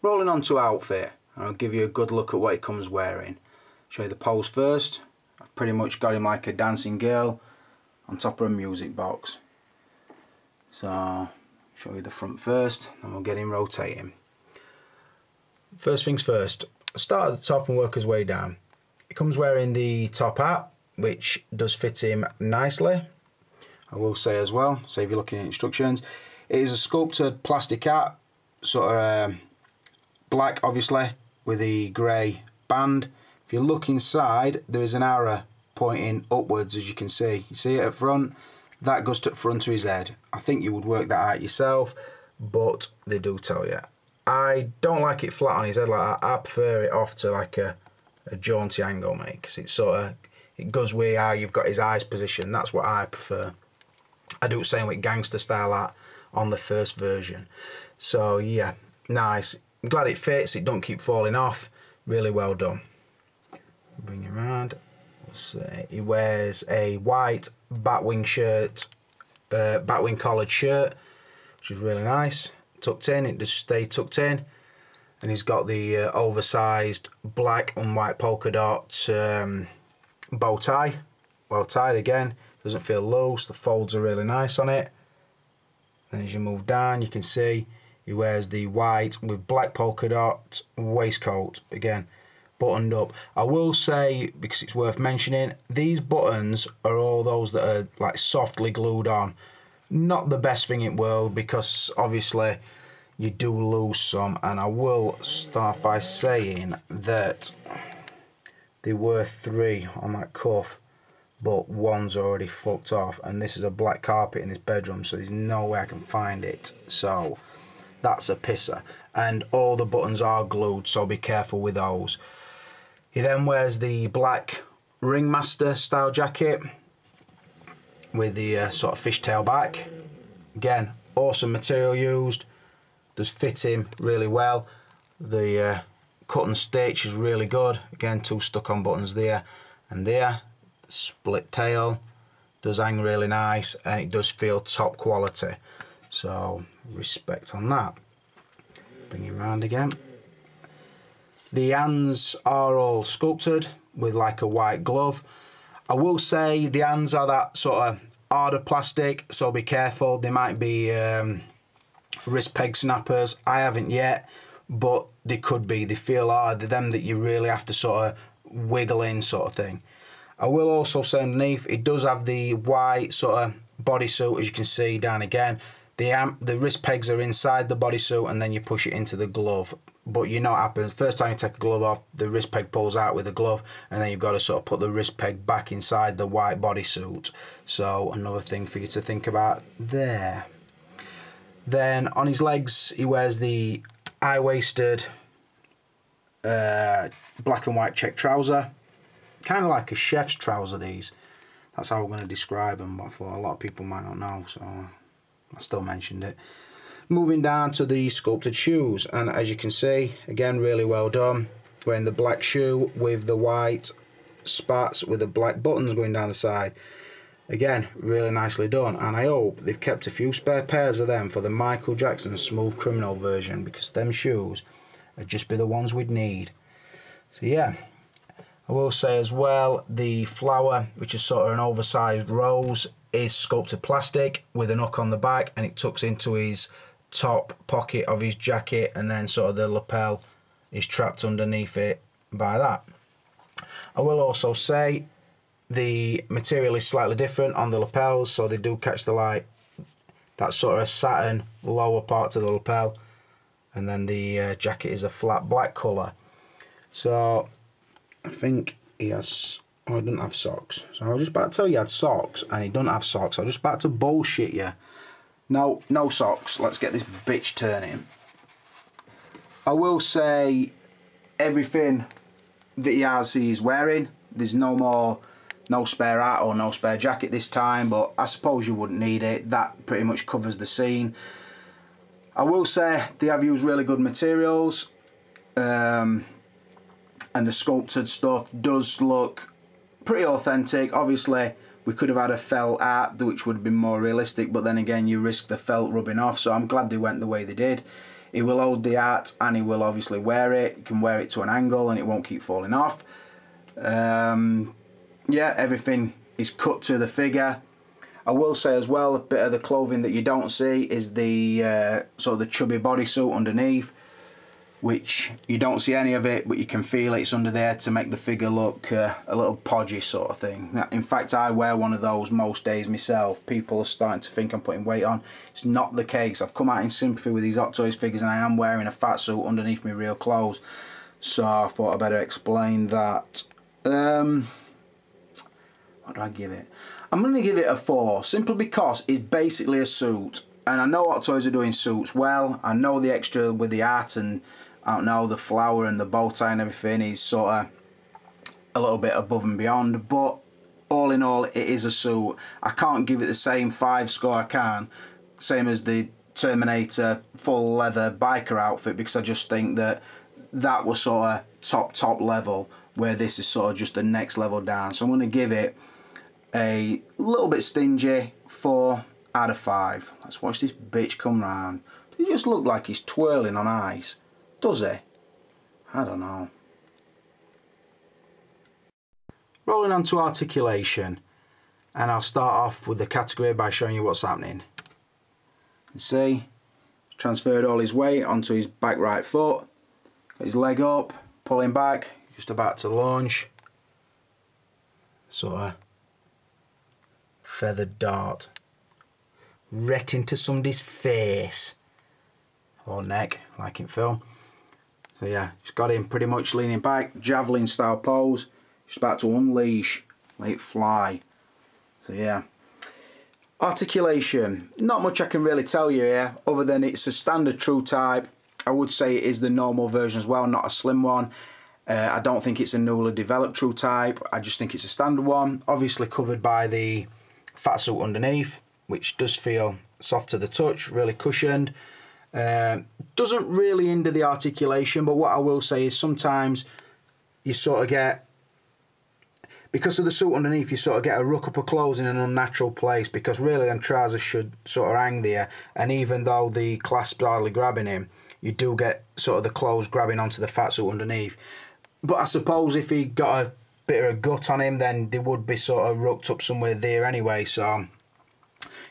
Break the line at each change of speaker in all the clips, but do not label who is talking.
rolling on to outfit, I'll give you a good look at what he comes wearing. Show you the pose first. I've pretty much got him like a dancing girl on top of a music box. So show you the front first, and we'll get him rotating. First things first, start at the top and work his way down. He comes wearing the top hat, which does fit him nicely. I will say as well, so if you're looking at instructions, it is a sculpted plastic hat, sort of black obviously, with the grey band. If you look inside, there is an arrow pointing upwards, as you can see. You see it at front? That goes to the front of his head. I think you would work that out yourself, but they do tell you. I don't like it flat on his head like that. I prefer it off to like a jaunty angle, mate, because it sort of, it goes where how you've got his eyes positioned. That's what I prefer. I do the same with gangster style art on the first version. So yeah, nice. I'm glad it fits, it don't keep falling off. Really well done. Bring him around. He wears a white batwing shirt, batwing collared shirt, which is really nice. Tucked in, it does stay tucked in. And he's got the oversized black and white polka dot bow tie. Well tied again, doesn't feel loose, the folds are really nice on it. And as you move down, you can see he wears the white with black polka dot waistcoat, again, buttoned up. I will say, because it's worth mentioning, these buttons are all those that are like softly glued on. Not the best thing in the world, because obviously you do lose some, and I will start by saying that there were 3 on that cuff, but one's already fucked off, and this is a black carpet in this bedroom, so there's no way I can find it. So that's a pisser. And all the buttons are glued, so be careful with those. He then wears the black ringmaster style jacket with the sort of fishtail back. Again, awesome material used, does fit him really well. The cut and stitch is really good. Again, 2 stuck on buttons there and there. Split tail does hang really nice, and it does feel top quality, so respect on that. Bring him around again. The hands are all sculpted with like a white glove. I will say the hands are that sort of harder plastic, so be careful. They might be wrist peg snappers. I haven't yet, but they could be. They feel hard. They're them that you really have to sort of wiggle in, sort of thing. I will also say underneath, it does have the white sort of bodysuit, as you can see down again. The wrist pegs are inside the bodysuit, and then you push it into the glove. But you know what happens, first time you take a glove off, the wrist peg pulls out with the glove, and then you've got to sort of put the wrist peg back inside the white bodysuit. So another thing for you to think about there. Then on his legs, he wears the high-waisted black and white check trouser. Kind of like a chef's trouser, these. That's how I'm going to describe them, but I thought a lot of people might not know, so I still mentioned it. Moving down to the sculpted shoes, and as you can see, again, really well done. Wearing the black shoe with the white spats with the black buttons going down the side. Again, really nicely done, and I hope they've kept a few spare pairs of them for the Michael Jackson Smooth Criminal version, because them shoes would just be the ones we'd need. So yeah. I will say as well, the flower, which is sort of an oversized rose, is sculpted plastic with a hook on the back, and it tucks into his top pocket of his jacket, and then sort of the lapel is trapped underneath it by that. I will also say the material is slightly different on the lapels, so they do catch the light. That sort of satin lower part to the lapel, and then the jacket is a flat black colour. So I think he has, oh, he doesn't have socks. So I was just about to tell you he had socks, and he doesn't have socks. I was just about to bullshit you. No, no socks. Let's get this bitch turning. I will say everything that he has, he's wearing. There's no spare hat or no spare jacket this time, but I suppose you wouldn't need it. That pretty much covers the scene. I will say they have used really good materials. And the sculpted stuff does look pretty authentic. Obviously, we could have had a felt art, which would have been more realistic, but then again, you risk the felt rubbing off, so I'm glad they went the way they did. He will hold the art and he will obviously wear it. You can wear it to an angle and it won't keep falling off. Yeah, everything is cut to the figure. I will say as well, a bit of the clothing that you don't see is the sort of the chubby bodysuit underneath, which you don't see any of it, but you can feel it's under there to make the figure look a little podgy sort of thing. In fact, I wear one of those most days myself. People are starting to think I'm putting weight on. It's not the case. I've come out in sympathy with these Hot Toys figures and I am wearing a fat suit underneath my real clothes. So I thought I'd better explain that. What do I give it? I'm going to give it a 4, simply because it's basically a suit. And I know Hot Toys are doing suits well. I know the extra with the art and, I don't know, the flower and the bow tie and everything is sort of a little bit above and beyond. But all in all, it is a suit. I can't give it the same 5 score I can, same as the Terminator full leather biker outfit, because I just think that that was sort of top level, where this is sort of just the next level down. So I'm going to give it a little bit stingy 4 out of 5. Let's watch this bitch come round. Does he just look like he's twirling on ice? Does he? I don't know. Rolling on to articulation, and I'll start off with the category by showing you what's happening. You see, he's transferred all his weight onto his back right foot, got his leg up, pulling back, just about to launch. Sort of feathered dart right into somebody's face or neck, like in film. So yeah, just got him pretty much leaning back, javelin style pose, just about to unleash, let it fly. So yeah, articulation, not much I can really tell you here other than it's a standard true type. I would say it is the normal version as well, not a slim one. I don't think it's a newly developed true type. I just think it's a standard one, obviously covered by the fat suit underneath, which does feel soft to the touch, really cushioned. Doesn't really hinder the articulation, but what I will say is sometimes you sort of get, because of the suit underneath, you sort of get a ruck up of clothes in an unnatural place, because really them trousers should sort of hang there, and even though the clasp's hardly grabbing him, you do get sort of the clothes grabbing onto the fat suit underneath. But I suppose if he got a bit of a gut on him, then they would be sort of rucked up somewhere there anyway. So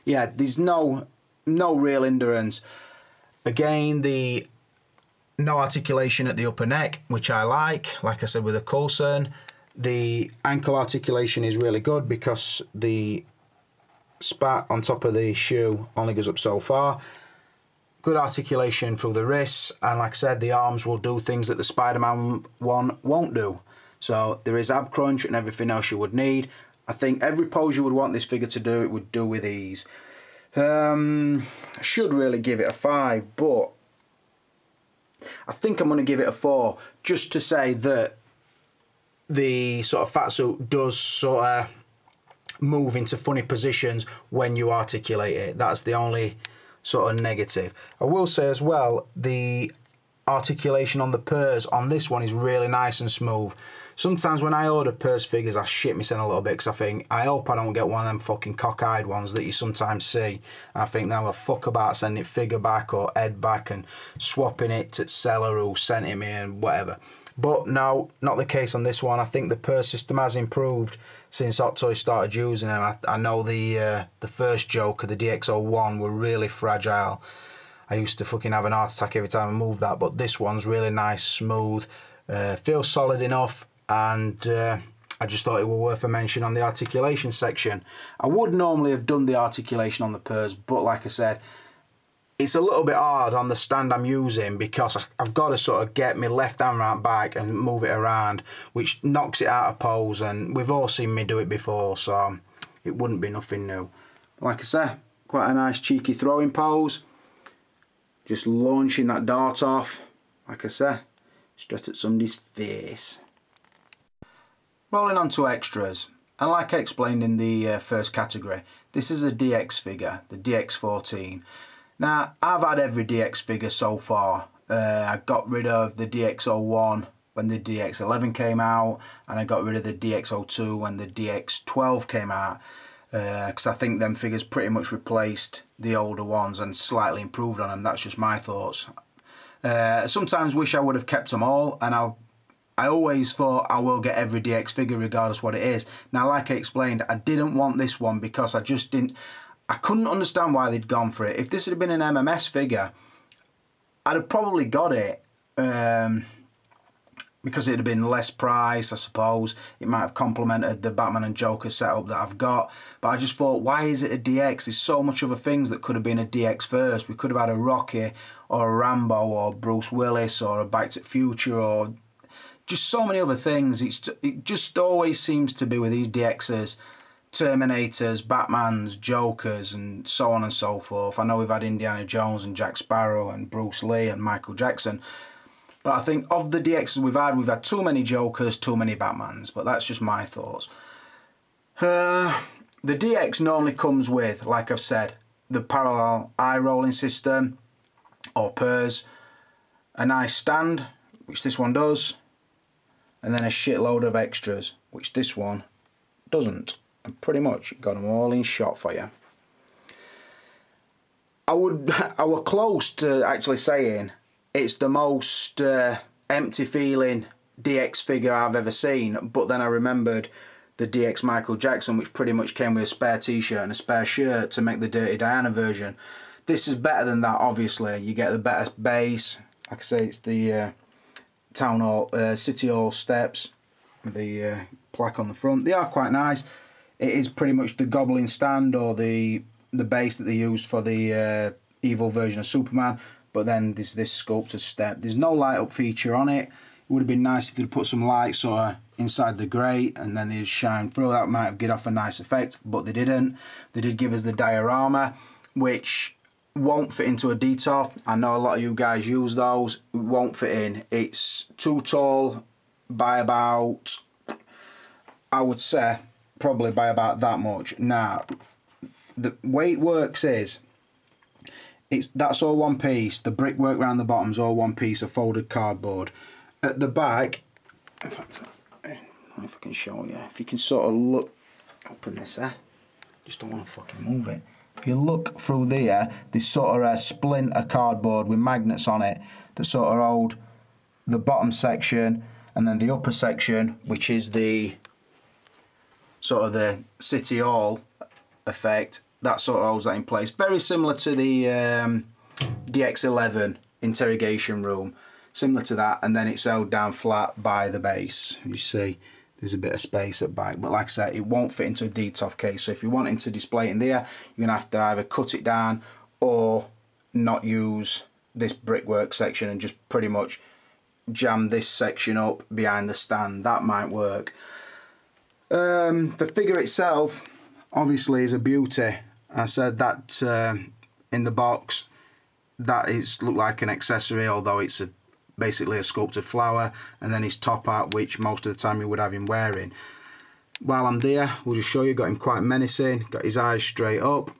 yeah, there's no real hindrance. Again, the no articulation at the upper neck, which I like I said with a Coulson. The ankle articulation is really good because the spat on top of the shoe only goes up so far. Good articulation through the wrists, and like I said, the arms will do things that the Spider-Man one won't do. So there is ab crunch and everything else you would need. I think every pose you would want this figure to do, it would do with ease. I should really give it a 5, but I think I'm going to give it a 4, just to say that the sort of fat suit does sort of move into funny positions when you articulate it. That's the only sort of negative. I will say as well, the articulation on the purse on this one is really nice and smooth. Sometimes when I order purse figures, I shit myself a little bit because I think, I hope I don't get one of them fucking cockeyed ones that you sometimes see. I think now I'll fuck about sending figure back or head back and swapping it to seller who sent it me and whatever. But no, not the case on this one. I think the purse system has improved since Hot Toys started using them. I know the first Joker, the DX01, were really fragile. I used to fucking have an heart attack every time I moved that, but this one's really nice, smooth, feels solid enough, and I just thought it was worth a mention on the articulation section. I would normally have done the articulation on the purse, but like I said, it's a little bit hard on the stand I'm using because I've got to sort of get my left hand right back and move it around, which knocks it out of pose, and we've all seen me do it before, so it wouldn't be nothing new. Like I say, quite a nice cheeky throwing pose. Just launching that dart off, like I say, straight at somebody's face. Rolling on to extras, and like I explained in the first category, this is a DX figure, the DX14. Now, I've had every DX figure so far. I got rid of the DX01 when the DX11 came out, and I got rid of the DX02 when the DX12 came out, because I think them figures pretty much replaced the older ones and slightly improved on them. That's just my thoughts. Sometimes wish I would have kept them all, and I always thought I will get every DX figure regardless what it is. Now, like I explained, I didn't want this one because I couldn't understand why they'd gone for it. If this had been an MMS figure, I'd have probably got it because it'd have been less price, I suppose. It might have complemented the Batman and Joker setup that I've got. But I just thought, why is it a DX? There's so much other things that could have been a DX first. We could have had a Rocky or a Rambo or Bruce Willis or a Back to the Future or just so many other things. It just always seems to be with these DXs, Terminators, Batmans, Jokers, and so on and so forth. I know we've had Indiana Jones and Jack Sparrow and Bruce Lee and Michael Jackson. But I think of the DXs we've had too many Jokers, too many Batmans. But that's just my thoughts. The DX normally comes with, like I've said, the parallel eye rolling system, or PERS, a nice stand, which this one does, and then a shitload of extras, which this one doesn't. And pretty much got them all in shot for you. I were close to actually saying it's the most empty feeling DX figure I've ever seen, but then I remembered the DX Michael Jackson, which pretty much came with a spare t-shirt and a spare shirt to make the Dirty Diana version. This is better than that, obviously. You get the better base. Like I say, it's the Town Hall, City Hall steps with the plaque on the front. They are quite nice. It is pretty much the Goblin stand or the base that they used for the evil version of Superman. But then there's this sculpted step. There's no light up feature on it. It would have been nice if they'd put some light sort of inside the grate and then they'd shine through. That might have given off a nice effect, but they didn't. They did give us the diorama, which won't fit into a DTOF. I know a lot of you guys use those. It won't fit in. It's too tall by about, I would say, probably by about that much. Now, the way it works is, that's all one piece. The brickwork around the bottom's all one piece of folded cardboard. At the back, in fact, I don't know if I can show you. If you can sort of look, open this there. Just don't want to fucking move it. If you look through there, there's sort of a splint of cardboard with magnets on it that sort of hold the bottom section and then the upper section, which is the sort of the City Hall effect. That sort of holds that in place. Very similar to the DX11 interrogation room. Similar to that, and then it's held down flat by the base. You see, there's a bit of space at back. But like I said, it won't fit into a DTOF case. So if you're wanting to display it in there, you're going to have to either cut it down or not use this brickwork section and just pretty much jam this section up behind the stand. That might work. The figure itself, obviously, is a beauty. I said that in the box, that is looked like an accessory, although it's basically a sculpted flower, and then his top hat, which most of the time you would have him wearing. While I'm there, we'll just show you, got him quite menacing, got his eyes straight up,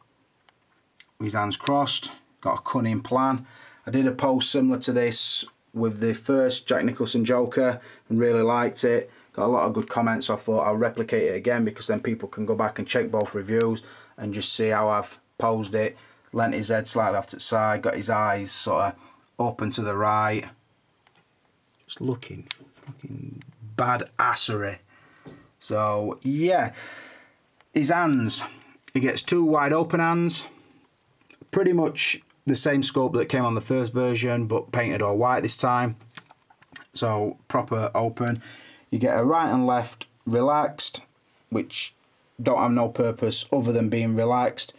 his hands crossed, got a cunning plan. I did a post similar to this with the first Jack Nicholson Joker and really liked it. Got a lot of good comments, so I thought I'll replicate it again because then people can go back and check both reviews and just see how I've posed it. Lent his head slightly off to the side, got his eyes sort of open to the right. Just looking fucking badassery. So yeah, his hands, he gets two wide open hands, pretty much the same sculpt that came on the first version but painted all white this time, so proper open. You get a right and left relaxed, which don't have no purpose other than being relaxed,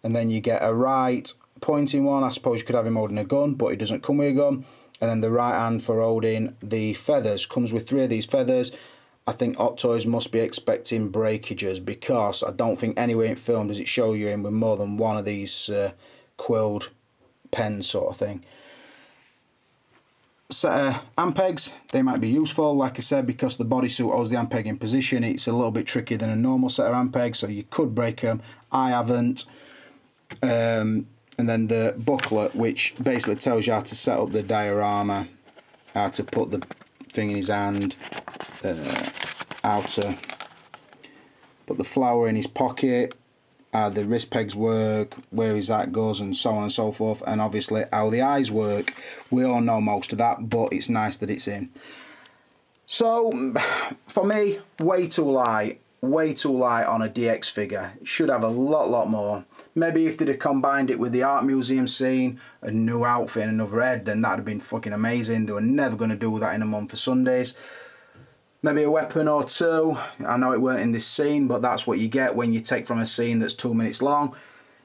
and then you get a right pointing one. I suppose you could have him holding a gun, but it doesn't come with a gun. And then the right hand for holding the feathers. Comes with 3 of these feathers. I think Hot Toys must be expecting breakages because I don't think anywhere in film does it show you in with more than one of these quilled pens sort of thing. Set of ampegs, they might be useful, like I said, because the bodysuit holds the ampeg in position. It's a little bit trickier than a normal set of ampegs, so you could break them. I haven't. And then the booklet, which basically tells you how to set up the diorama, how to put the thing in his hand, how to put the flower in his pocket, how the wrist pegs work, where his hat goes, and so on and so forth, and obviously how the eyes work. We all know most of that, but it's nice that it's in. So for me, way too light on a DX figure. It should have a lot more. Maybe if they'd have combined it with the art museum scene, a new outfit and another head, then that'd have been fucking amazing. They were never going to do that in a month for Sundays. Maybe a weapon or two. I know it weren't in this scene, but that's what you get when you take from a scene that's 2 minutes long.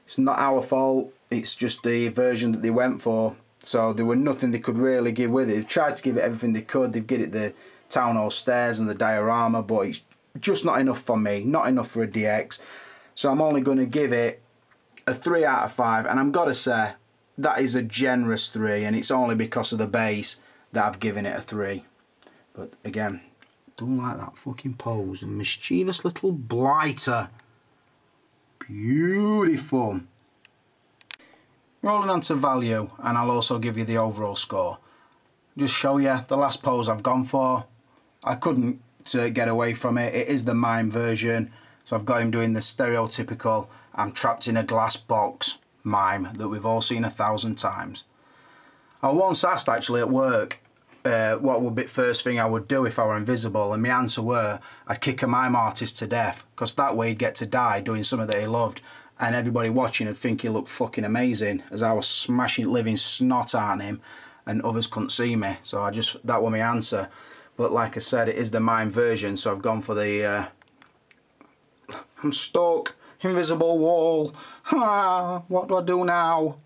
It's not our fault, it's just the version that they went for. So there was nothing they could really give with it. They've tried to give it everything they could. They've given it the town hall stairs and the diorama, but it's just not enough for me, not enough for a DX. So I'm only going to give it a 3 out of 5, and I've got to say that is a generous 3, and it's only because of the base that I've given it a 3. But again, don't like that fucking pose. A mischievous little blighter. Beautiful. Rolling on to value, and I'll also give you the overall score. Just show you the last pose I've gone for. I couldn't get away from it. It is the Mime version, so I've got him doing the stereotypical I'm trapped in a glass box mime that we've all seen 1,000 times. I was once asked actually at work what would be the first thing I would do if I were invisible, and my answer were I'd kick a mime artist to death, because that way he'd get to die doing something that he loved, and everybody watching would think he looked fucking amazing as I was smashing living snot at him and others couldn't see me. So that was my answer. But like I said, it is the Mime version, so I've gone for the I'm stuck, invisible wall, what do I do now?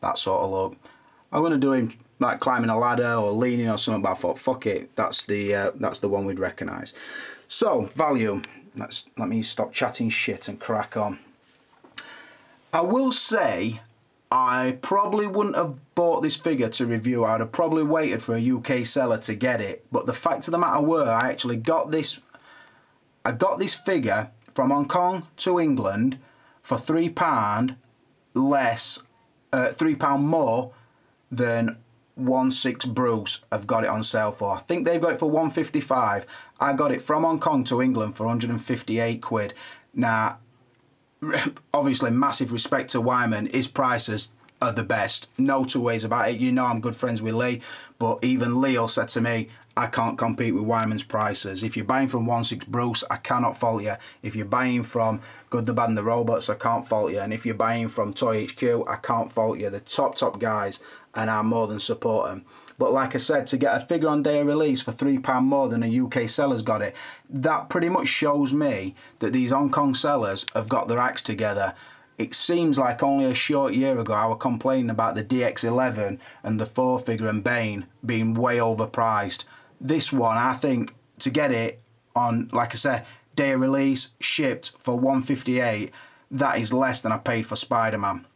That sort of look. I'm going to do him like climbing a ladder or leaning or something, but I thought, fuck it, that's the one we'd recognise. So, value. Let me stop chatting shit and crack on. I will say, I probably wouldn't have bought this figure to review. I'd have probably waited for a UK seller to get it. But the fact of the matter were, I actually got this. I got this figure from Hong Kong to England for £3 less, £3 more than 16 Bruce have got it on sale for. I think they've got it for 155. I got it from Hong Kong to England for 158 quid. Now, obviously, massive respect to Wyman. His prices are the best. No two ways about it. You know I'm good friends with Lee, but even Leo said to me, I can't compete with Wyman's prices. If you're buying from 16 Bruce, I cannot fault you. If you're buying from Good, the Bad and the Robots, I can't fault you. And if you're buying from Toy HQ, I can't fault you. The top guys, and I more than support them. But like I said, to get a figure on day of release for £3 more than a UK seller's got it, that pretty much shows me that these Hong Kong sellers have got their acts together. It seems like only a short year ago I was complaining about the DX11 and the 4-figure and Bane being way overpriced. This one, I think, to get it on, like I said, day of release, shipped for 158, that is less than I paid for Spider-Man.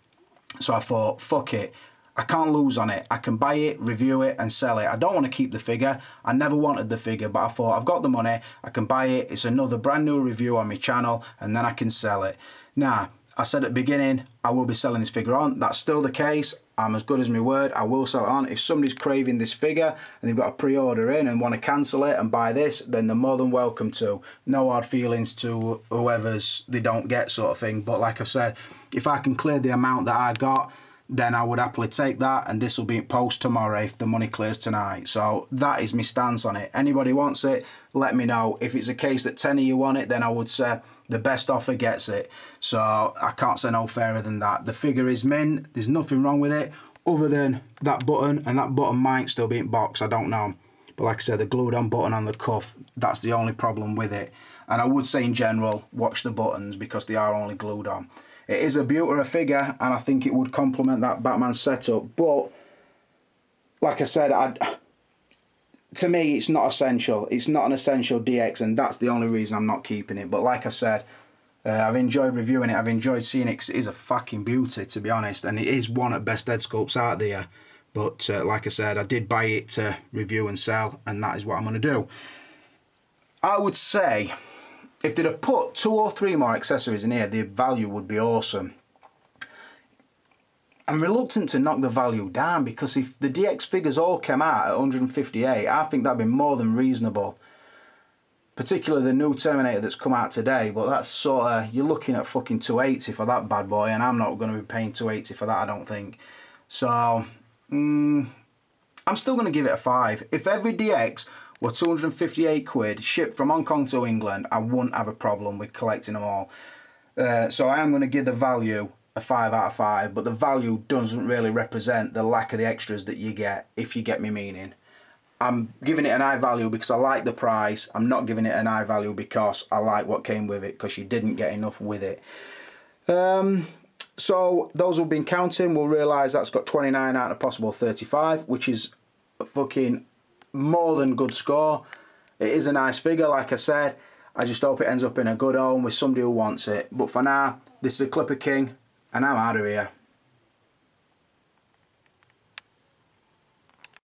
So I thought, fuck it. I can't lose on it. I can buy it, review it and sell it. I don't want to keep the figure. I never wanted the figure, but I thought I've got the money, I can buy it. It's another brand new review on my channel and then I can sell it. Now, I said at the beginning, I will be selling this figure on. That's still the case. I'm as good as my word. I will sell it on. If somebody's craving this figure and they've got a pre-order in and want to cancel it and buy this, then they're more than welcome to. No hard feelings to whoever's they don't get sort of thing. But like I said, if I can clear the amount that I got, then I would happily take that, and this will be in post tomorrow if the money clears tonight. So that is my stance on it. Anybody wants it, let me know. If it's a case that 10 of you want it, then I would say the best offer gets it. So I can't say no fairer than that. The figure is mint, there's nothing wrong with it other than that button, and that button might still be in box, I don't know. But like I said, the glued on button on the cuff, that's the only problem with it. And I would say in general, watch the buttons because they are only glued on. It is a beauty of a figure, and I think it would complement that Batman setup. But, like I said, to me, it's not essential. It's not an essential DX, and that's the only reason I'm not keeping it. But like I said, I've enjoyed reviewing it. I've enjoyed seeing it because it is a fucking beauty, to be honest. And it is one of the best dead sculpts out there. But, like I said, I did buy it to review and sell, and that is what I'm going to do. I would say, if they'd have put 2 or 3 more accessories in here, the value would be awesome. I'm reluctant to knock the value down because if the DX figures all came out at 158, I think that'd be more than reasonable. particularly the new Terminator that's come out today, but that's sort of, you're looking at fucking 280 for that bad boy, and I'm not going to be paying 280 for that, I don't think. So, I'm still going to give it a 5. If every DX were 258 quid, shipped from Hong Kong to England, I wouldn't have a problem with collecting them all. So I am going to give the value a 5 out of 5, but the value doesn't really represent the lack of the extras that you get, if you get me meaning. I'm giving it an high value because I like the price. I'm not giving it an high value because I like what came with it, because you didn't get enough with it. So those who've been counting will realise that's got 29 out of a possible 35, which is a fucking more than good score. It is a nice figure, like I said. I just hope it ends up in a good home with somebody who wants it. But for now, this is a Clipper King, and I'm out of here.